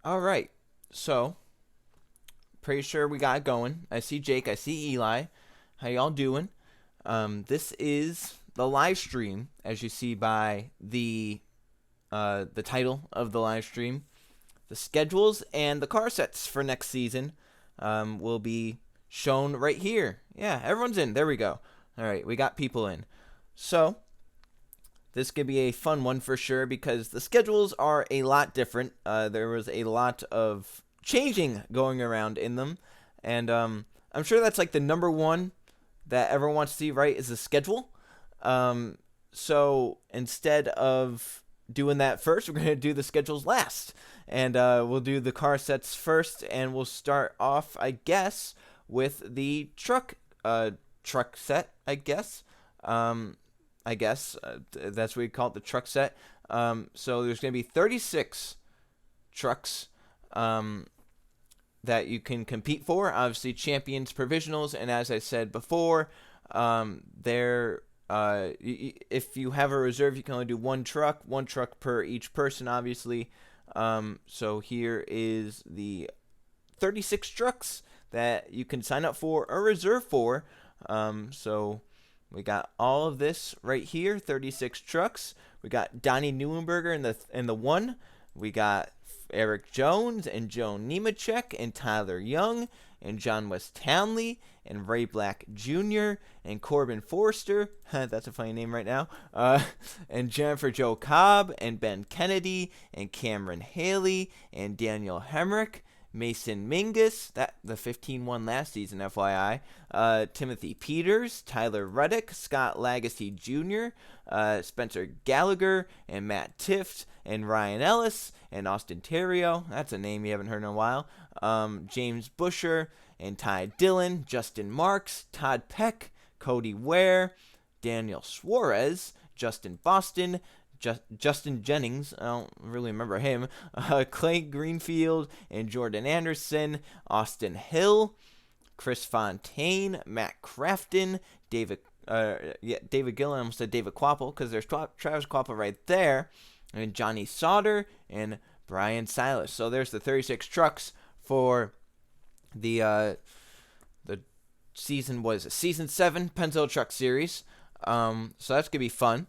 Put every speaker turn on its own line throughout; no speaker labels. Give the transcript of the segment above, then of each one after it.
All right. So, pretty sure we got it going. I see Jake. I see Eli. How y'all doing? This is the live stream, as you see by the title of the live stream. The schedules and the car sets for next season will be shown right here. Yeah, everyone's in. There we go. All right, we got people in. So, this could be a fun one for sure because the schedules are a lot different. There was a lot of changing going around in them, and I'm sure that's like the number one that everyone wants to see, right? Is the schedule. So instead of doing that first, we're gonna do the schedules last, and we'll do the car sets first, and we'll start off, I guess, with the truck set, I guess. That's what we call it, the truck set. So there's going to be 36 trucks that you can compete for. Obviously, champions, provisionals, and as I said before, if you have a reserve, you can only do one truck per each person, obviously. So here is the 36 trucks that you can sign up for or reserve for. So we got all of this right here, 36 trucks. We got Donnie Neuenberger in the one. We got Eric Jones and Joe Nemechek and Tyler Young and John West Townley and Ray Black Jr. and Corbin Forster. That's a funny name right now. And Jennifer Joe Cobb and Ben Kennedy and Cameron Haley and Daniel Hemrick. Mason Mingus, that the 15 won last season, FYI. Timothy Peters, Tyler Reddick, Scott Lagacy Jr., Spencer Gallagher, and Matt Tift, and Ryan Ellis, and Austin Terrio. That's a name you haven't heard in a while. James Busher, and Ty Dillon, Justin Marks, Todd Peck, Cody Ware, Daniel Suarez, Justin Boston, Justin Jennings, I don't really remember him, Clay Greenfield and Jordan Anderson, Austin Hill, Chris Fontaine, Matt Crafton, David Gillen, I almost said David Quapple, because there's Travis Quapple right there, and Johnny Sauter, and Brian Silas. So there's the 36 trucks for the season 7 Pennzoil Truck Series. So that's going to be fun.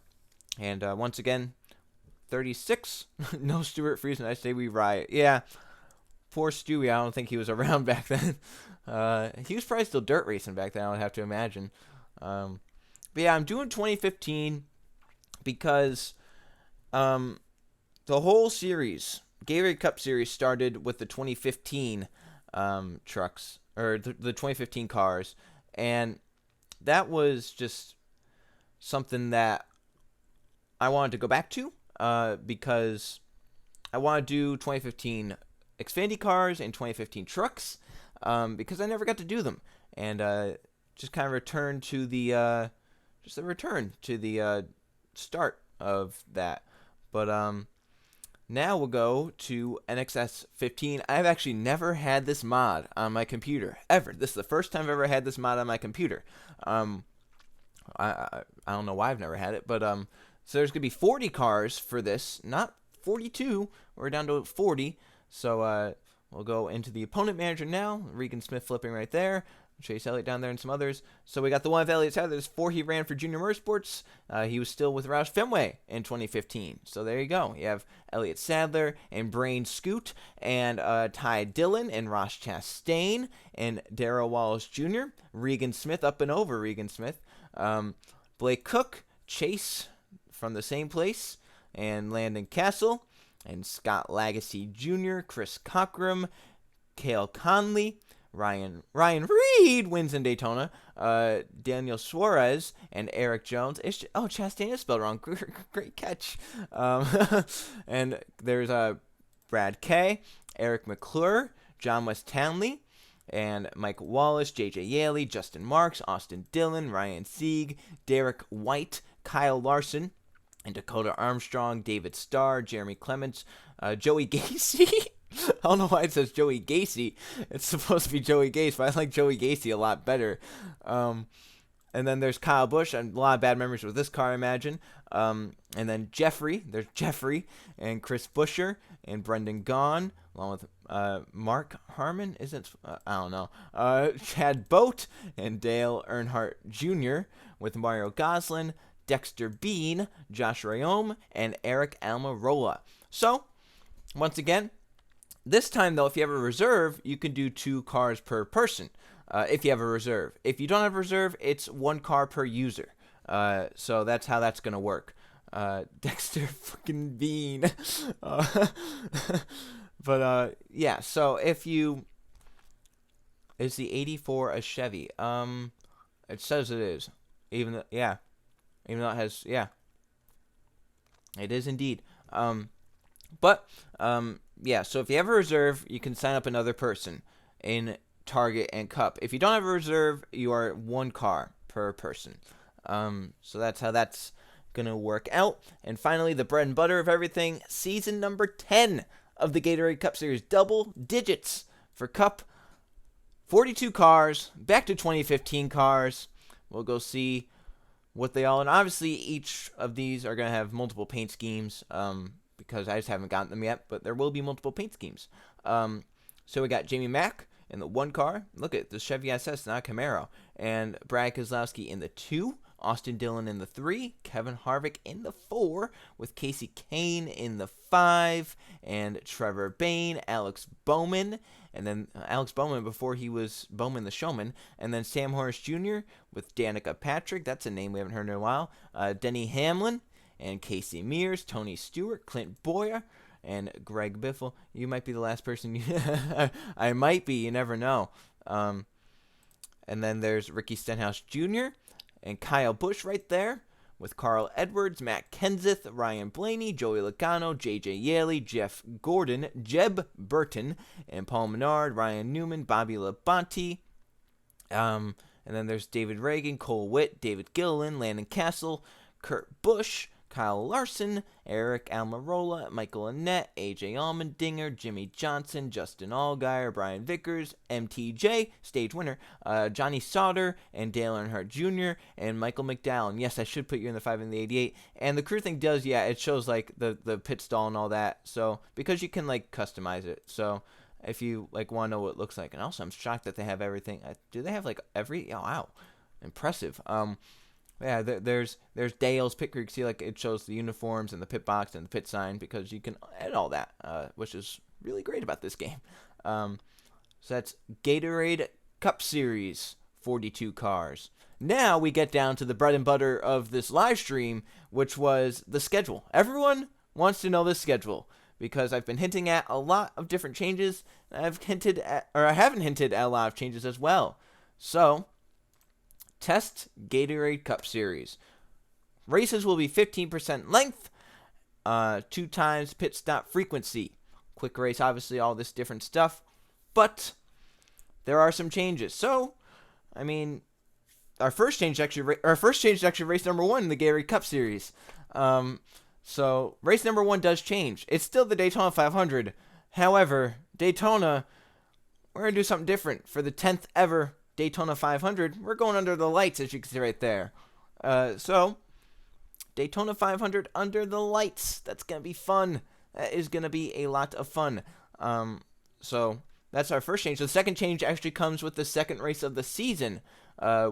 And once again, 36. No Stuart Friesen. I say we riot. Yeah, poor Stewie. I don't think he was around back then. He was probably still dirt racing back then, I would have to imagine. But yeah, I'm doing 2015 because the whole series, Gatorade Cup series, started with the 2015 trucks, or the 2015 cars. And that was just something that I wanted to go back to because I want to do 2015 Xfinity cars and 2015 trucks because I never got to do them, and just kind of return to the start of that. But now we'll go to NXS 15. I've actually never had this mod on my computer ever. This is the first time I've ever had this mod on my computer. I don't know why I've never had it, but so there's going to be 40 cars for this, not 42. We're down to 40. So we'll go into the opponent manager now. Regan Smith flipping right there. Chase Elliott down there and some others. So we got the one of Elliott Sadler. There's 4 he ran for Junior Motorsports. He was still with Roush Fenway in 2015. So there you go. You have Elliott Sadler and Brain Scoot and Ty Dillon and Ross Chastain and Darrell Wallace Jr. Regan Smith up and over Regan Smith. Blake Cook, Chase from the same place, and Landon Castle, and Scott Lagacy Jr., Chris Cockrum, Cale Conley, Ryan Reed wins in Daytona, Daniel Suarez, and Eric Jones. Chastain is spelled wrong. Great catch. And there's Brad Kay, Eric McClure, John West Townley, and Mike Wallace, J.J. Yaley, Justin Marks, Austin Dillon, Ryan Sieg, Derek White, Kyle Larson, and Dakota Armstrong, David Starr, Jeremy Clements, Joey Gacy. I don't know why it says Joey Gacy. It's supposed to be Joey Gase, but I like Joey Gacy a lot better. And then there's Kyle Busch, and a lot of bad memories with this car, I imagine. And then Jeffrey, there's Jeffrey, and Chris Buescher, and Brendan Gaughan, along with Mark Harmon, I don't know, Chad Boat, and Dale Earnhardt Jr., with Mario Goslin, Dexter Bean, Josh Rayome, and Eric Almirola. So, once again, this time, though, if you have a reserve, you can do 2 cars per person. If you have a reserve. If you don't have a reserve, it's 1 car per user. So that's how that's going to work. Dexter fucking Bean. But, yeah, so if you... Is the 84 a Chevy? It says it is. Even though it has... Yeah. It is indeed. Yeah, so if you have a reserve, you can sign up another person in Target and Cup. If you don't have a reserve, you are 1 car per person. So that's how that's going to work out. And finally, the bread and butter of everything, season number 10 of the Gatorade Cup Series. Double digits for Cup. 42 cars, back to 2015 cars. We'll go see what they all... And obviously, each of these are going to have multiple paint schemes, because I just haven't gotten them yet, but there will be multiple paint schemes. So we got Jamie Mack in the 1 car. Look at the Chevy SS, not Camaro. And Brad Keselowski in the 2. Austin Dillon in the 3. Kevin Harvick in the 4. With Casey Kane in the 5. And Trevor Bayne, Alex Bowman. And then Alex Bowman before he was Bowman the Showman. And then Sam Hornish Jr. with Danica Patrick. That's a name we haven't heard in a while. Denny Hamlin. And Casey Mears, Tony Stewart, Clint Boyer, and Greg Biffle. You might be the last person. I might be. You never know. And then there's Ricky Stenhouse Jr. and Kyle Busch right there with Carl Edwards, Matt Kenseth, Ryan Blaney, Joey Logano, J.J. Yaley, Jeff Gordon, Jeb Burton, and Paul Menard, Ryan Newman, Bobby Labonte. And then there's David Reagan, Cole Witt, David Gilliland, Landon Castle, Kurt Busch, Kyle Larson, Eric Almirola, Michael Annett, AJ Allmendinger, Jimmy Johnson, Justin Allgaier, Brian Vickers, MTJ, stage winner, Johnny Sauter, and Dale Earnhardt Jr., and Michael McDowell. And yes, I should put you in the 5 and the 88. And the crew thing does, yeah, it shows like the pit stall and all that. So, because you can like customize it. So, if you like want to know what it looks like. And also, I'm shocked that they have everything. Do they have like every... Oh, wow. Impressive. Yeah, there's Dale's pit crew. See, like it shows the uniforms and the pit box and the pit sign because you can edit all that, which is really great about this game. So that's Gatorade Cup Series, 42 cars. Now we get down to the bread and butter of this live stream, which was the schedule. Everyone wants to know the schedule because I've been hinting at a lot of different changes. I haven't hinted at a lot of changes as well. So, test Gatorade Cup Series. Races will be 15% length, 2 times pit stop frequency. Quick race, obviously, all this different stuff. But there are some changes. So, I mean, our first change is actually race number 1 in the Gatorade Cup Series. So race number 1 does change. It's still the Daytona 500. However, Daytona, we're gonna do something different for the 10th ever Daytona 500. We're going under the lights, as you can see right there. So Daytona 500 under the lights. That's gonna be fun. That is gonna be a lot of fun. So that's our first change. So the second change actually comes with the second race of the season.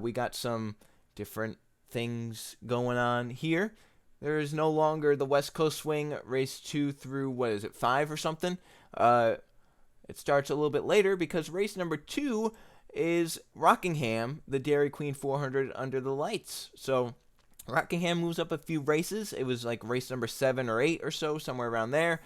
We got some different things going on here. There is no longer the West Coast Swing race 2 through, 5 or something? It starts a little bit later because race number 2 is Rockingham, the Dairy Queen 400 under the lights. So Rockingham moves up a few races. It was like race number 7 or 8 or so, somewhere around there.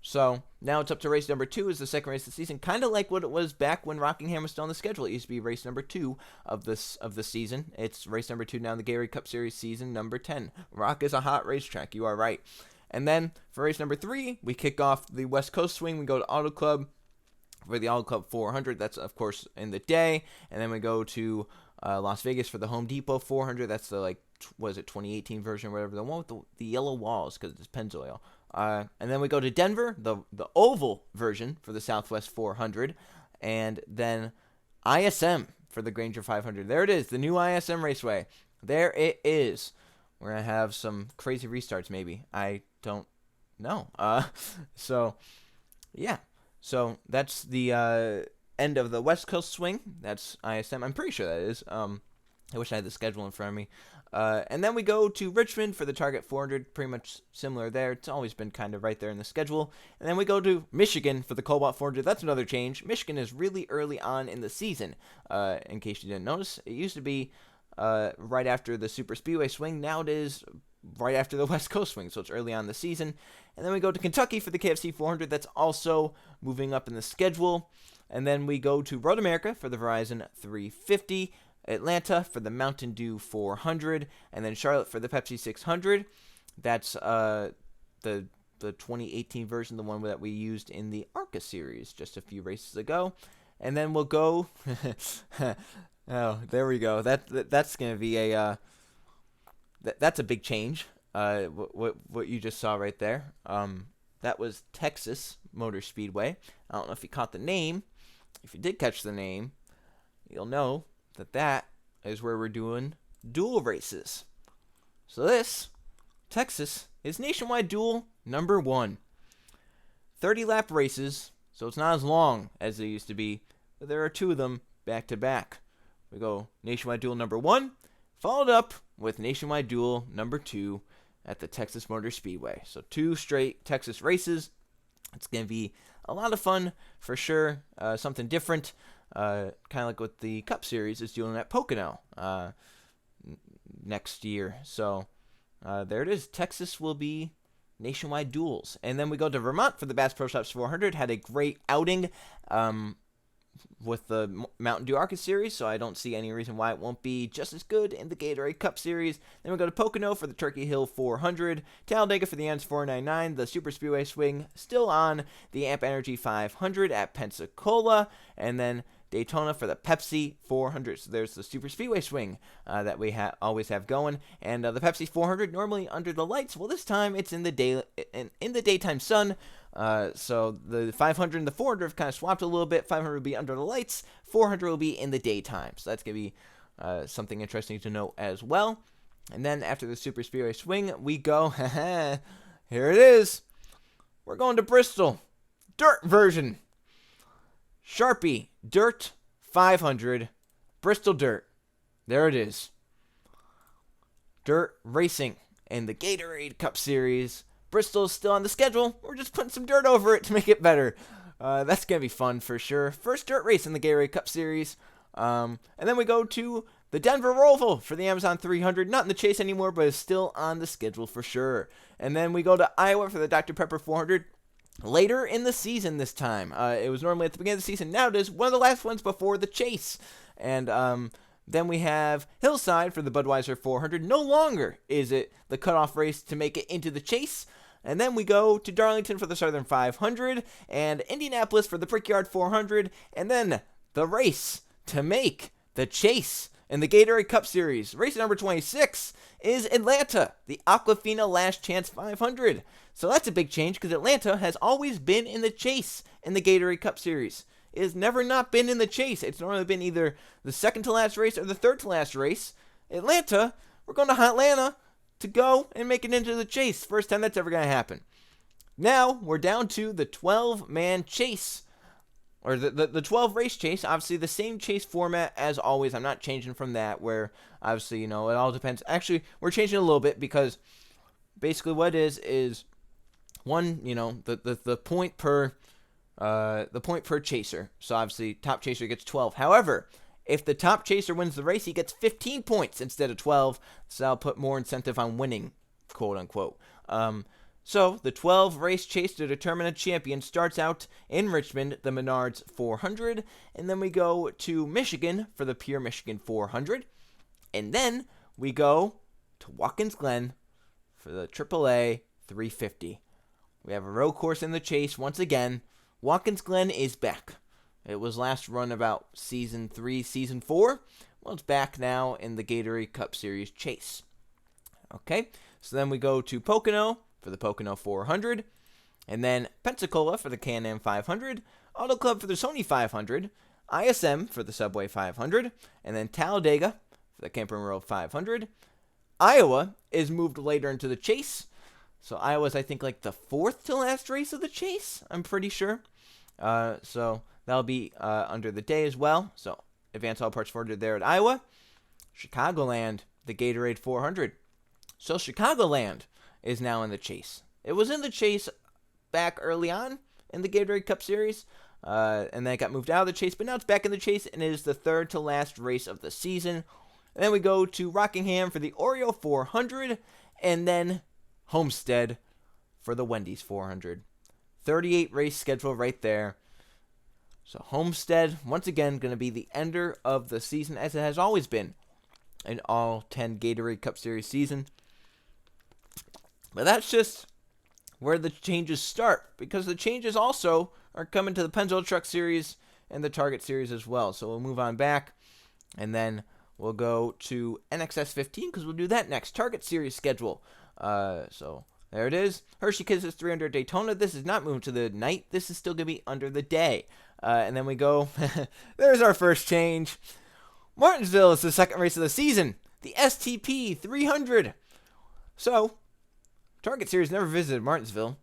So now it's up to race number 2 is the second race of the season, kind of like what it was back when Rockingham was still on the schedule. It used to be race number 2 of the season. It's race number 2 now in the Gatorade Cup Series season number 10. Rock is a hot racetrack. You are right. And then for race number 3, we kick off the West Coast Swing. We go to Auto Club for the Auto Club 400. That's of course in the day, and then we go to Las Vegas for the Home Depot 400. That's the 2018 version or whatever, the one with the yellow walls because it's Pennzoil. And then we go to Denver, the oval version for the Southwest 400, and then ISM for the Granger 500. There it is, the new ISM Raceway. There it is. We're going to have some crazy restarts, maybe. I don't know. So, yeah. So, that's the end of the West Coast swing. That's ISM. I'm pretty sure that is. I wish I had the schedule in front of me. And then we go to Richmond for the Target 400, pretty much similar there. It's always been kind of right there in the schedule. And then we go to Michigan for the Cobalt 400. That's another change. Michigan is really early on in the season, in case you didn't notice. It used to be right after the Super Speedway swing. Now it is right after the West Coast swing, so it's early on in the season. And then we go to Kentucky for the KFC 400. That's also moving up in the schedule. And then we go to Road America for the Verizon 350. Atlanta for the Mountain Dew 400, and then Charlotte for the Pepsi 600. That's the 2018 version, the one that we used in the ARCA series just a few races ago. And then we'll go. Oh, there we go. That's gonna be a that's a big change. What you just saw right there. That was Texas Motor Speedway. I don't know if you caught the name. If you did catch the name, you'll know that is where we're doing dual races. So this, Texas, is Nationwide Dual number 1. 30-lap races, so it's not as long as they used to be, but there are 2 of them back to back. We go Nationwide Dual number 1, followed up with Nationwide Dual number 2 at the Texas Motor Speedway. So 2 straight Texas races. It's going to be a lot of fun for sure, something different. Kind of like what the Cup Series is doing at Pocono next year. So there it is. Texas will be Nationwide Duels. And then we go to Vermont for the Bass Pro Shops 400. Had a great outing with the Mountain Dew ARCA Series, so I don't see any reason why it won't be just as good in the Gatorade Cup Series. Then we go to Pocono for the Turkey Hill 400, Talladega for the AMS 499, the Super Speedway swing still on the Amp Energy 500 at Pensacola, and then Daytona for the Pepsi 400. So there's the Super Speedway swing that we always have going, and the Pepsi 400 normally under the lights. Well, this time it's in the daytime sun. So the 500 and the 400 have kind of swapped a little bit. 500 will be under the lights. 400 will be in the daytime. So that's gonna be something interesting to know as well. And then after the Super Speedway swing, we go. Here it is. We're going to Bristol, dirt version. Sharpie Dirt 500, Bristol Dirt. There it is. Dirt racing in the Gatorade Cup Series. Bristol is still on the schedule. We're just putting some dirt over it to make it better. That's going to be fun for sure. First dirt race in the Gatorade Cup Series. And then we go to the Denver Roval for the Amazon 300. Not in the chase anymore, but is still on the schedule for sure. And then we go to Iowa for the Dr. Pepper 400. Later in the season this time. It was normally at the beginning of the season. Now it is one of the last ones before the chase. And then we have Hillside for the Budweiser 400. No longer is it the cutoff race to make it into the chase. And then we go to Darlington for the Southern 500. And Indianapolis for the Brickyard 400. And then the race to make the chase in the Gatorade Cup Series. Race number 26 is Atlanta, the Aquafina Last Chance 500. So that's a big change because Atlanta has always been in the chase in the Gatorade Cup Series. It has never not been in the chase. It's normally been either the second to last race or the third to last race. Atlanta, we're going to Atlanta to go and make it into the chase. First time that's ever going to happen. Now we're down to the 12-man chase. Or the 12 race chase, obviously the same chase format as always. I'm not changing from that, where obviously, it all depends. Actually, we're changing a little bit because basically what it is one, the point per chaser. So obviously top chaser gets 12. However, if the top chaser wins the race, he gets 15 points instead of 12. So I'll put more incentive on winning, quote unquote. So, the 12 race chase to determine a champion starts out in Richmond, the Menards 400, and then we go to Michigan for the Pure Michigan 400, and then we go to Watkins Glen for the AAA 350. We have a road course in the chase once again. Watkins Glen is back. It was last run about Season 3, Season 4. Well, it's back now in the Gatorade Cup Series chase. Okay, so then we go to Pocono for the Pocono 400, and then Pensacola for the Can-Am 500, Auto Club for the Sony 500, ISM for the Subway 500, and then Talladega for the Camping World 500. Iowa is moved later into the chase. So Iowa's, I think, like the fourth to last race of the chase, I'm pretty sure. So that'll be under the day as well. So Advanced Auto Parts 400 there at Iowa. Chicagoland, the Gatorade 400. So Chicagoland is now in the chase. It was in the chase back early on in the Gatorade Cup Series, and then it got moved out of the chase, but now it's back in the chase, and it is the third to last race of the season. And then we go to Rockingham for the Oreo 400, and then Homestead for the Wendy's 400. 38 race schedule right there. So Homestead, once again, going to be the ender of the season, as it has always been in all 10 Gatorade Cup Series season. But that's just where the changes start, because the changes also are coming to the Pennzoil Truck Series and the Target Series as well. So we'll move on back, and then we'll go to NXS 15, because we'll do that next. Target Series schedule. So there it is. Hershey Kisses 300 Daytona. This is not moving to the night. This is still going to be under the day. And then we go, there's our first change. Martinsville is the second race of the season. The STP 300. So, Target Series never visited Martinsville.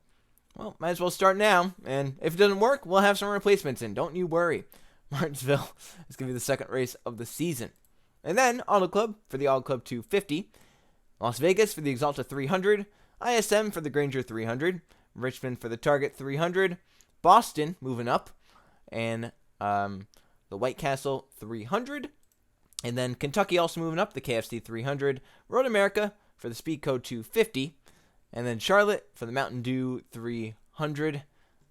Well, might as well start now. And if it doesn't work, we'll have some replacements in. Don't you worry. Martinsville is going to be the second race of the season. And then, Auto Club for the Auto Club 250. Las Vegas for the Exalta 300. ISM for the Granger 300. Richmond for the Target 300. Boston moving up. And the White Castle 300. And then Kentucky also moving up, the KFC 300. Road America for the Speed Code 250. And then Charlotte for the Mountain Dew 300.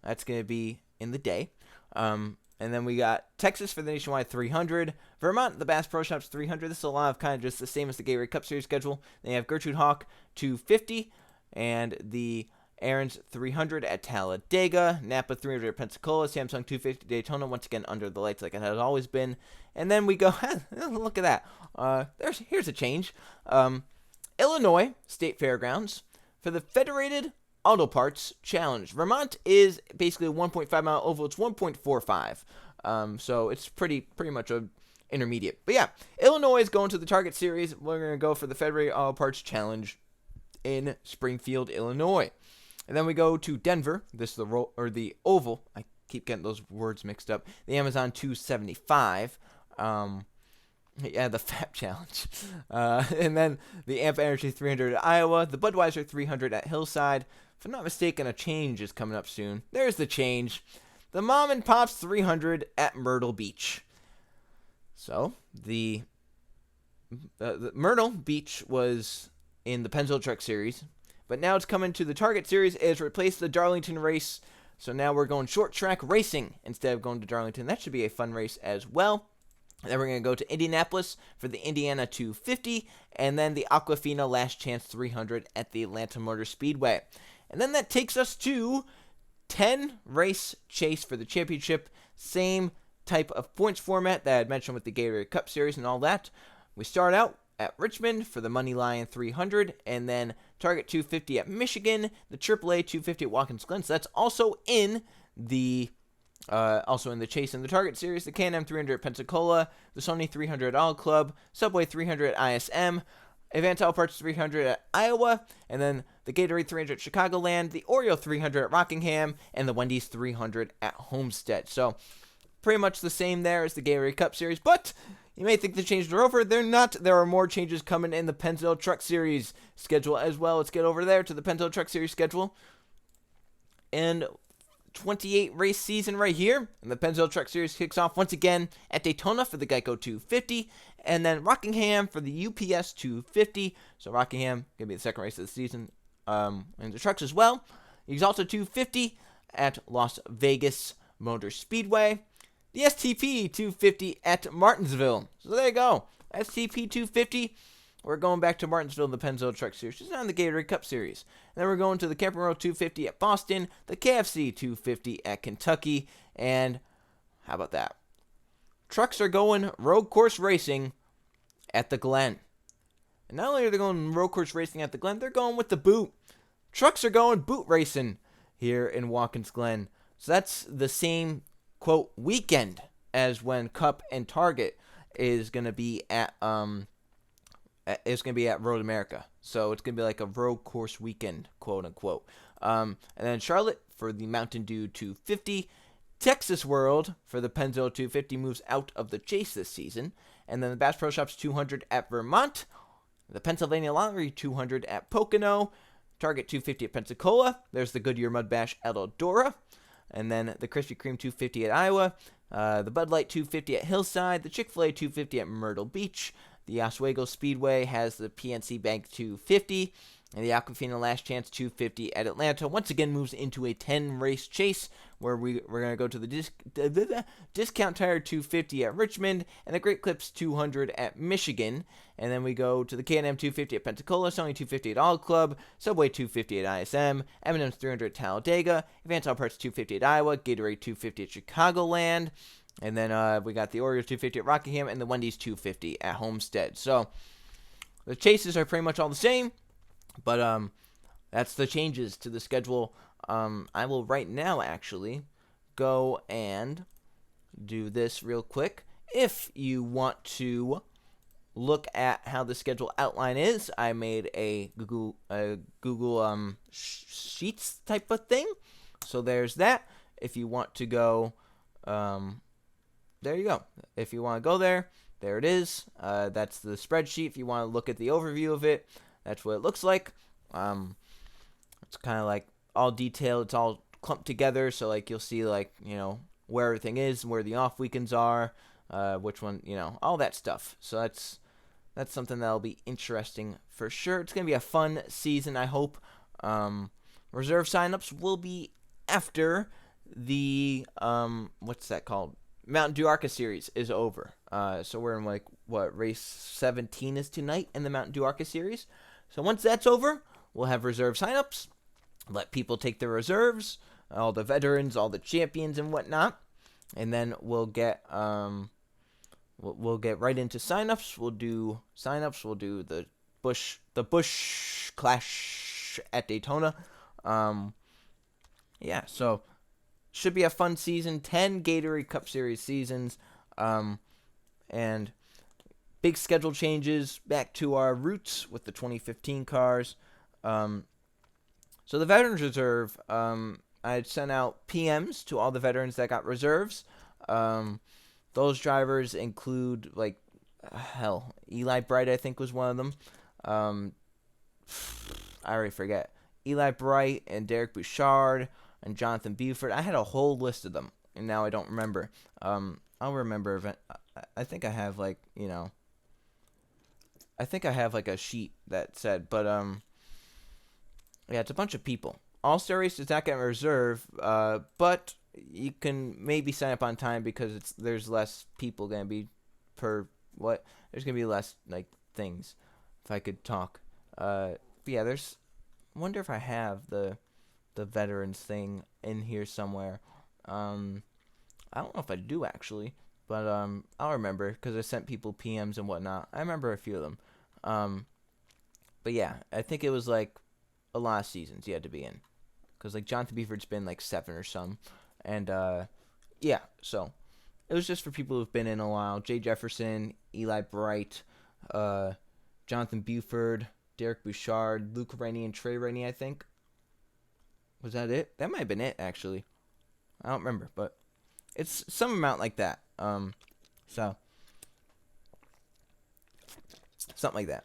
That's going to be in the day. And then we got Texas for the Nationwide 300. Vermont, the Bass Pro Shops 300. This is a lot of kind of just the same as the Gatorade Cup Series schedule. Then you have Gertrude Hawk 250. And the Aaron's 300 at Talladega. Napa 300 at Pensacola. Samsung 250 Daytona. Once again, under the lights like it has always been. And then we go, look at that. Here's a change. Illinois State Fairgrounds for the Federated Auto Parts Challenge. Vermont is basically a 1.5 mile oval. It's 1.45. So it's pretty much a intermediate. But yeah, Illinois is going to the Target Series. We're going to go for the Federated Auto Parts Challenge in Springfield, Illinois. And then we go to Denver. This is the oval. I keep getting those words mixed up. The Amazon 275. Yeah, the FAP Challenge. And then the Amp Energy 300 at Iowa. The Budweiser 300 at Hillside. If I'm not mistaken, a change is coming up soon. There's the change. The Mom and Pops 300 at Myrtle Beach. So, the Myrtle Beach was in the Pennzoil Truck Series. But now it's coming to the Target Series. It's replaced the Darlington race. So now we're going short track racing instead of going to Darlington. That should be a fun race as well. And then we're going to go to Indianapolis for the Indiana 250. And then the Aquafina Last Chance 300 at the Atlanta Motor Speedway. And then that takes us to 10 race chase for the championship. Same type of points format that I had mentioned with the Gatorade Cup Series and all that. We start out at Richmond for the Money Lion 300, and then Target 250 at Michigan, the AAA 250 at Watkins Glen. So that's also in the chase in the Target Series. The Can-Am 300 at Pensacola, the Sony 300 at All Club, Subway 300 at ISM, Advanced Auto Parts 300 at Iowa, and then the Gatorade 300 at Chicagoland, the Oreo 300 at Rockingham, and the Wendy's 300 at Homestead. So pretty much the same there as the Gatorade Cup Series, but you may think the changes are over. They're not. There are more changes coming in the Pennzoil Truck Series schedule as well. Let's get over there to the Pennzoil Truck Series schedule. And 28 race season right here. And the Pennzoil Truck Series kicks off once again at Daytona for the Geico 250. And then Rockingham for the UPS 250. So Rockingham going to be the second race of the season in the trucks as well. Exalta 250 at Las Vegas Motor Speedway. The STP 250 at Martinsville. So there you go. STP 250. We're going back to Martinsville in the Pennzoil Truck Series. Just not in the Gatorade Cup Series. And then we're going to the Camping World 250 at Boston. The KFC 250 at Kentucky. And how about that? Trucks are going road course racing at the Glen. And not only are they going road course racing at the Glen, they're going with the boot. Trucks are going boot racing here in Watkins Glen. So that's the same quote, weekend as when Cup and Target is going to be at Road America. So it's going to be like a road course weekend, quote unquote. And then Charlotte for the Mountain Dew 250. Texas World for the Pennzoil 250 moves out of the chase this season. And then the Bass Pro Shops 200 at Vermont. The Pennsylvania Lottery 200 at Pocono. Target 250 at Pensacola. There's the Goodyear Mud Bash at Eldora. And then the Krispy Kreme 250 at Iowa. The Bud Light 250 at Hillside. The Chick-fil-A 250 at Myrtle Beach. The Oswego Speedway has the PNC Bank 250. And the Aquafina Last Chance 250 at Atlanta once again moves into a 10-race chase where we're going to go to the Discount Tire 250 at Richmond and the Great Clips 200 at Michigan. And then we go to the K&M 250 at Pensacola, Sony 250 at All Club, Subway 250 at ISM, M&M's 300 at Talladega, Advanced Auto Parts 250 at Iowa, Gatorade 250 at Chicagoland. And then we got the Oreos 250 at Rockingham and the Wendy's 250 at Homestead. So the chases are pretty much all the same. But that's the changes to the schedule. I will right now actually go and do this real quick. If you want to look at how the schedule outline is, I made a Google Sheets type of thing. So there's that. If you want to go, there you go. If you want to go there it is. That's the spreadsheet. If you want to look at the overview of it, that's what it looks like. It's kind of like all detailed. It's all clumped together. So like you'll see like, where everything is, where the off weekends are, which one, all that stuff. So that's something that'll be interesting for sure. It's going to be a fun season, I hope. Reserve signups will be after the, what's that called? Mountain Dew ARCA series is over. So we're in race 17 is tonight in the Mountain Dew ARCA series. So once that's over, we'll have reserve signups, let people take their reserves, all the veterans, all the champions and whatnot, and then we'll get we'll get right into signups. We'll do signups. We'll do the Busch Clash at Daytona. Yeah, so should be a fun season. 10 Gatorade Cup Series seasons, and big schedule changes back to our roots with the 2015 cars. So the Veterans Reserve, I sent out PMs to all the veterans that got reserves. Those drivers include, Eli Bright, I think, was one of them. I already forget. Eli Bright and Derek Bouchard and Jonathan Buford. I had a whole list of them, and now I don't remember. I'll remember. I think I have, I think I have a sheet that said, but yeah, it's a bunch of people. All-Star Race does not get a reserve, but you can maybe sign up on time because there's less people gonna be there's gonna be less things. If I could talk, but yeah, I wonder if I have the veterans thing in here somewhere. I don't know if I do actually, but I'll remember because I sent people PMs and whatnot. I remember a few of them. But yeah, I think it was a lot of seasons you had to be in, because Jonathan Buford's been 7 or some, and yeah, so it was just for people who've been in a while. Jay Jefferson, Eli Bright, Jonathan Buford, Derek Bouchard, Luke Rainey, and Trey Rainey, I think. Was that it? That might have been it, actually. I don't remember, but it's some amount like that. So something like that.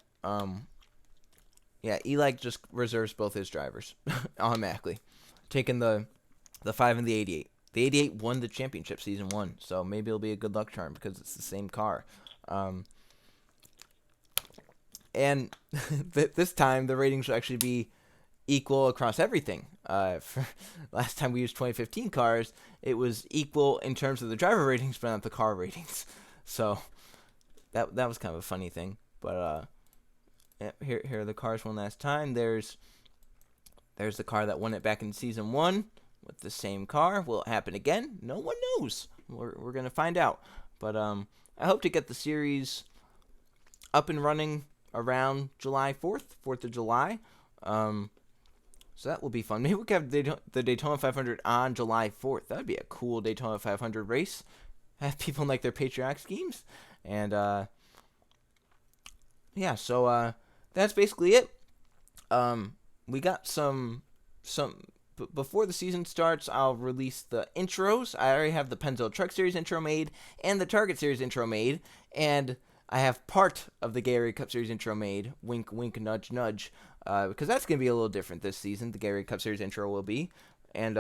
Yeah, Eli just reserves both his drivers automatically, taking the 5 and the 88. The 88 won the championship season 1, so maybe it'll be a good luck charm because it's the same car. And this time the ratings will actually be equal across everything. For last time we used 2015 cars, it was equal in terms of the driver ratings, but not the car ratings. So that was kind of a funny thing. But here are the cars one last time. There's the car that won it back in season 1 with the same car. Will it happen again? No one knows. We're gonna find out. But I hope to get the series up and running around July 4th of July. So that will be fun. Maybe we could have the Daytona 500 on July 4th. That would be a cool Daytona 500 race. have people like their patriotic schemes. And yeah, so that's basically it. We got some before the season starts, I'll release the intros. I already have the Pennzoil Truck Series intro made and the Target Series intro made, and I have part of the Gatorade Cup Series intro made. Wink, wink, nudge, nudge. Because that's gonna be a little different this season. The Gatorade Cup Series intro will be, and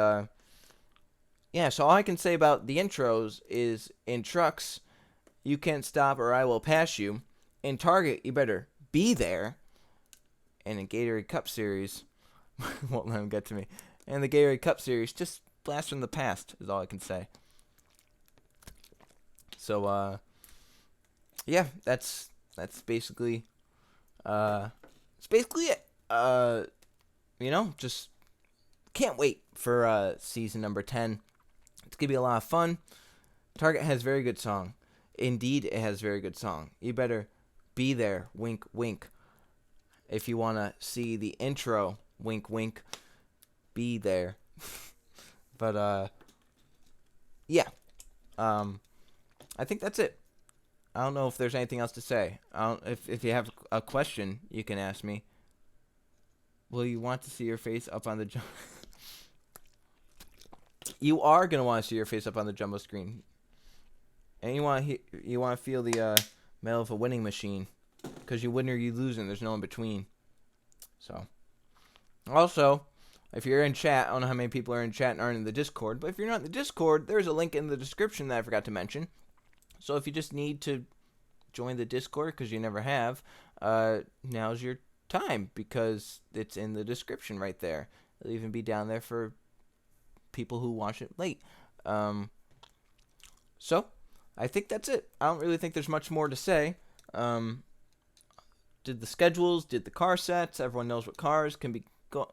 yeah. So all I can say about the intros is in trucks, you can't stop or I will pass you. In Target, you better be there. And in Gatorade Cup Series, won't let him get to me. And the Gatorade Cup Series, just blast from the past is all I can say. So, yeah, that's basically, it. Just can't wait for season number 10. It's gonna be a lot of fun. Target has very good song. Indeed, it has very good song. You better be there. Wink, wink. If you wanna see the intro, wink, wink. Be there. But yeah. I think that's it. I don't know if there's anything else to say. If you have a question, you can ask me. Will you want to see your face up on the You are gonna want to see your face up on the jumbo screen, and you want to feel the metal of a winning machine, because you win or you lose, and there's no in between. So, also, if you're in chat, I don't know how many people are in chat and aren't in the Discord, but if you're not in the Discord, there's a link in the description that I forgot to mention. So if you just need to join the Discord because you never have, now's your time, because it's in the description right there. It'll even be down there for people who watch it late. So I think that's it. I don't really think there's much more to say. Did the schedules, did the car sets. Everyone knows what cars can be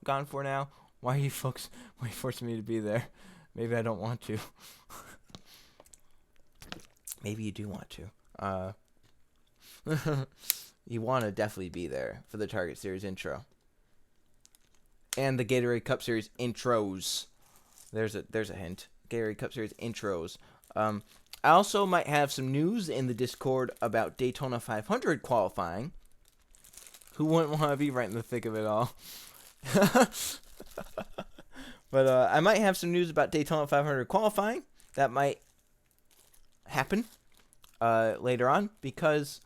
gone for now. Why are you forcing me to be there? Maybe I don't want to. Maybe you do want to. You want to definitely be there for the Target Series intro. And the Gatorade Cup Series intros. There's a hint. Gatorade Cup Series intros. I also might have some news in the Discord about Daytona 500 qualifying. Who wouldn't want to be right in the thick of it all? But I might have some news about Daytona 500 qualifying. That might happen later on, because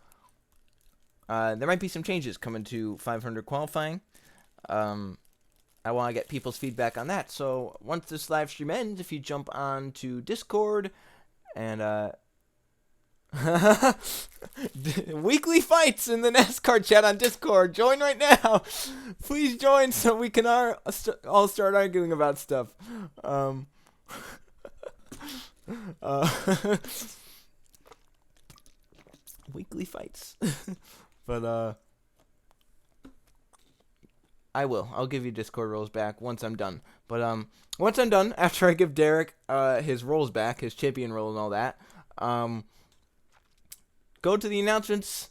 there might be some changes coming to 500 qualifying. I want to get people's feedback on that. So once this live stream ends, if you jump on to Discord and weekly fights in the NASCAR chat on Discord. Join right now. Please join so we can all start arguing about stuff. Weekly fights. But I'll give you Discord roles back once I'm done. But once I'm done, after I give Derek his roles back, his champion role and all that, go to the announcements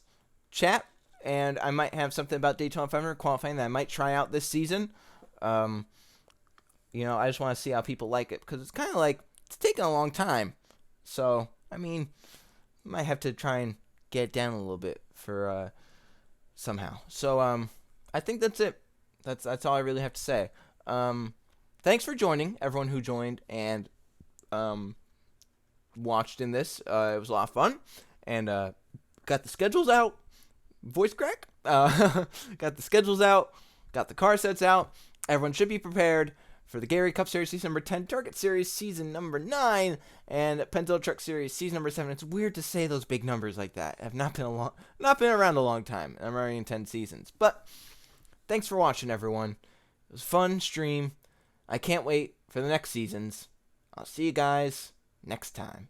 chat, and I might have something about Daytona 500 qualifying that I might try out this season. I just want to see how people like it, because it's kind of like, it's taking a long time. So, I mean, might have to try and get it down a little bit for somehow. So, I think that's it. That's all I really have to say. Thanks for joining, everyone who joined and watched in this. It was a lot of fun. And got the schedules out. Voice crack. Got the schedules out. Got the car sets out. Everyone should be prepared for the Gatorade Cup Series Season number 10, Target Series Season number 9, and Pennzoil Truck Series Season number 7. It's weird to say those big numbers like that. I've not been around a long time. I'm already in 10 seasons. But thanks for watching, everyone. It was a fun stream. I can't wait for the next seasons. I'll see you guys next time.